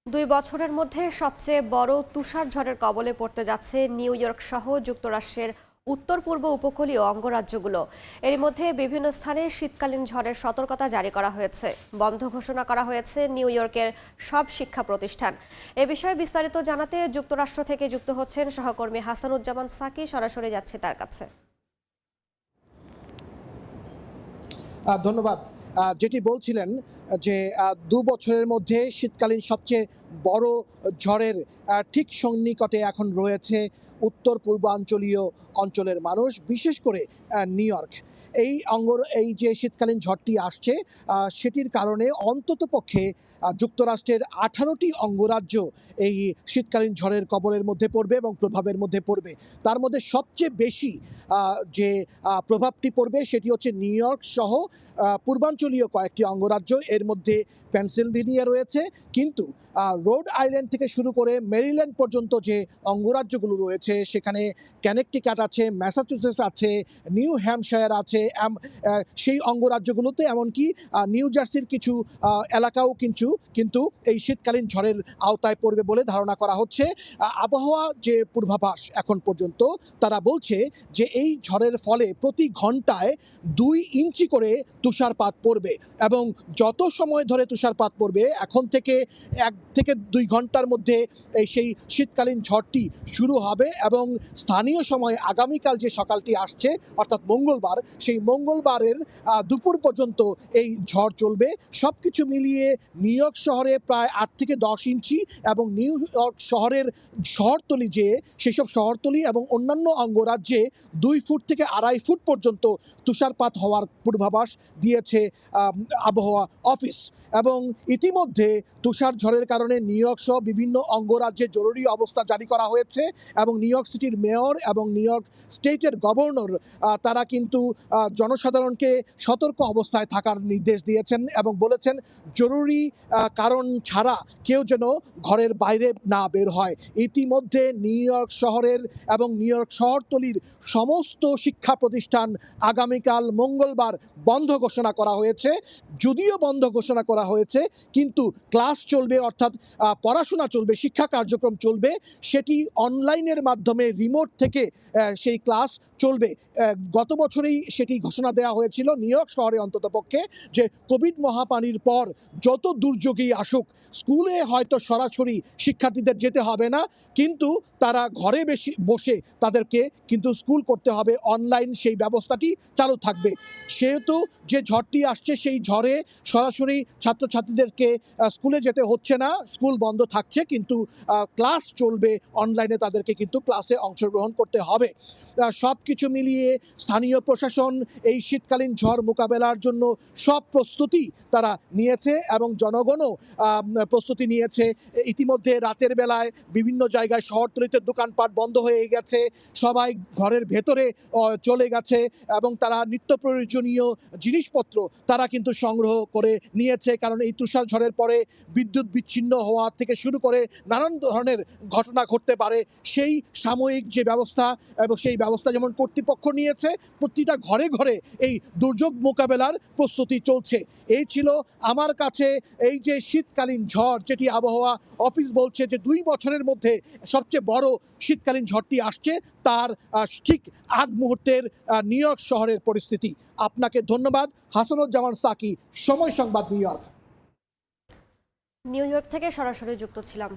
2 বছরের মধ্যে সবচেয়ে বড় তুষার ঝড়ের কবলে পড়তে যাচ্ছে নিউ ইয়র্ক সহ যুক্তরাষ্ট্রের উত্তর পূর্ব উপকূলীয় অঙ্গরাজ্যগুলো। এর মধ্যে বিভিন্ন স্থানে শীতকালীন ঝড়ের সতর্কতা জারি করা হয়েছে। বন্ধ ঘোষণা করা হয়েছে নিউ ইয়র্কের সব শিক্ষা প্রতিষ্ঠান। এ বিষয়ে বিস্তারিত জানাতে যুক্তরাষ্ট্র থেকে যুক্ত হচ্ছেন সহকর্মী হাসানুজ্জামান সাকি। সরাসরি যাচ্ছে তার কাছে। ধন্যবাদ। যেটি বলছিলেন যে 2 বছরের মধ্যে শীতকালীন সবচেয়ে বড় ঝড়ের ঠিক সন্নিকটে এখন রয়েছে উত্তর পূর্বাঞ্চলীয় অঞ্চলের মানুষ, বিশেষ করে নিউ ইয়র্ক। এই যে শীতকালীন ঝড়টি আসছে সেটির কারণে অন্ততপক্ষে যুক্তরাষ্ট্রের 18টি অঙ্গরাজ্য এই শীতকালীন ঝড়ের কবলের মধ্যে পড়বে এবং প্রভাবের মধ্যে পড়বে। তার মধ্যে সবচেয়ে বেশি যে প্রভাবটি পড়বে সেটি হচ্ছে নিউ ইয়র্ক সহ পূর্বাঞ্চলীয় কয়েকটি অঙ্গরাজ্য। এর মধ্যে পেনসিলভেনিয়া রয়েছে, কিন্তু রোড আইল্যান্ড থেকে শুরু করে মেরিল্যান্ড পর্যন্ত যে অঙ্গরাজ্যগুলো রয়েছে সেখানে কানেকটিকাট আছে, ম্যাসাচুসেটস আছে, নিউ হ্যাম্পশায়ার আছে। সেই অঙ্গরাজ্যগুলোতে এমনকি নিউ জার্সির কিছু এলাকাও কিন্তু এই শীতকালীন ঝড়ের আওতায় পড়বে বলে ধারণা করা হচ্ছে। আবহাওয়া যে পূর্বাভাস এখন পর্যন্ত তারা বলছে যে এই ঝড়ের ফলে প্রতি ঘন্টায় 2 ইঞ্চি করে তুষারপাত পড়বে এবং যত সময় ধরে তুষারপাত পড়বে এখন থেকে 1 থেকে 2 ঘন্টার মধ্যে সেই শীতকালীন ঝড়টি শুরু হবে এবং স্থানীয় সময় আগামীকাল যে সকালটি আসছে অর্থাৎ মঙ্গলবার, সেই মঙ্গলবারের দুপুর পর্যন্ত এই ঝড় চলবে। সব কিছু মিলিয়ে নিউ ইয়র্ক শহরে প্রায় 8 থেকে 10 ইঞ্চি এবং নিউ ইয়র্ক শহরের শহরতলি সেসব শহরতলি এবং অন্যান্য অঙ্গরাজ্যে 2 ফুট থেকে 2.5 ফুট পর্যন্ত তুষারপাত হওয়ার পূর্বাভাস দিয়েছে আবহাওয়া অফিস। এবং ইতিমধ্যে তুষার ঝড়ের কারণে নিউ ইয়র্ক সহ বিভিন্ন অঙ্গরাজ্যে জরুরি অবস্থা জারি করা হয়েছে এবং নিউ ইয়র্ক সিটির মেয়র এবং নিউ ইয়র্ক স্টেটের গভর্নর তারা কিন্তু জনসাধারণকে সতর্ক অবস্থায় থাকার নির্দেশ দিয়েছেন এবং বলেছেন জরুরি কারণ ছাড়া কেউ যেন ঘরের বাইরে না বের হয়। ইতিমধ্যে নিউ ইয়র্ক শহরের এবং নিউ ইয়র্ক শহরতলির সমস্ত শিক্ষা প্রতিষ্ঠান আগামীকাল মঙ্গলবার বন্ধ ঘোষণা করা হয়েছে। যদিও বন্ধ ঘোষণা করা হয়েছে কিন্তু ক্লাস চলবে, অর্থাৎ পড়াশোনা চলবে, শিক্ষা কার্যক্রম চলবে, সেটি অনলাইনের মাধ্যমে রিমোট থেকে সেই ক্লাস চলবে। গত বছরেই সেটি ঘোষণা দেওয়া হয়েছিল নিউ ইয়র্ক শহরে অন্ততপক্ষে যে কোভিড মহামারীর পর যত দুর্যোগই আসুক স্কুলে হয়তো সরাসরি শিক্ষার্থীদের যেতে হবে না, কিন্তু তারা ঘরে বসে তাদেরকে কিন্তু স্কুল করতে হবে, অনলাইন সেই ব্যবস্থাটি চালু থাকবে। সেহেতু যে ঝড়টি আসছে সেই ঝড়ে সরাসরি ছাত্রছাত্রীদেরকে স্কুলে যেতে হচ্ছে না, স্কুল বন্ধ থাকছে, কিন্তু ক্লাস চলবে অনলাইনে, তাদেরকে কিন্তু ক্লাসে অংশগ্রহণ করতে হবে। সব কিছু মিলিয়ে স্থানীয় প্রশাসন এই শীতকালীন ঝড় মোকাবেলার জন্য সব প্রস্তুতি তারা নিয়েছে এবং জনগণও প্রস্তুতি নিয়েছে। ইতিমধ্যে রাতের বেলায় বিভিন্ন জায়গায় শহরতলিতে দোকানপাট বন্ধ হয়ে গেছে, সবাই ঘরের ভেতরে চলে গেছে এবং তারা নিত্য প্রয়োজনীয় জিনিসপত্র তারা কিন্তু সংগ্রহ করে নিয়েছে, কারণ এই তুষার ঝড়ের পরে বিদ্যুৎ বিচ্ছিন্ন হওয়া থেকে শুরু করে নানান ধরনের ঘটনা ঘটতে পারে। সেই সাময়িক যে ব্যবস্থা এবং সেই ব্যবস্থা যেমন কর্তৃপক্ষ নিয়েছে, প্রতিটা ঘরে ঘরে এই দুর্যোগ মোকাবেলার প্রস্তুতি চলছে। এই ছিল আমার কাছে এই যে শীতকালীন ঝড়, যেটি আবহাওয়া অফিস বলছে যে 2 বছরের মধ্যে সবচেয়ে বড় শীতকালীন ঝড়টি আসছে, তার ঠিক আগ মুহূর্তের নিউ ইয়র্ক শহরের পরিস্থিতি। আপনাকে ধন্যবাদ। হাসানুজ্জামান সাকি, সময় সংবাদ, নিউ ইয়র্ক। নিউ ইয়র্ক থেকে সরাসরি যুক্ত ছিলাম।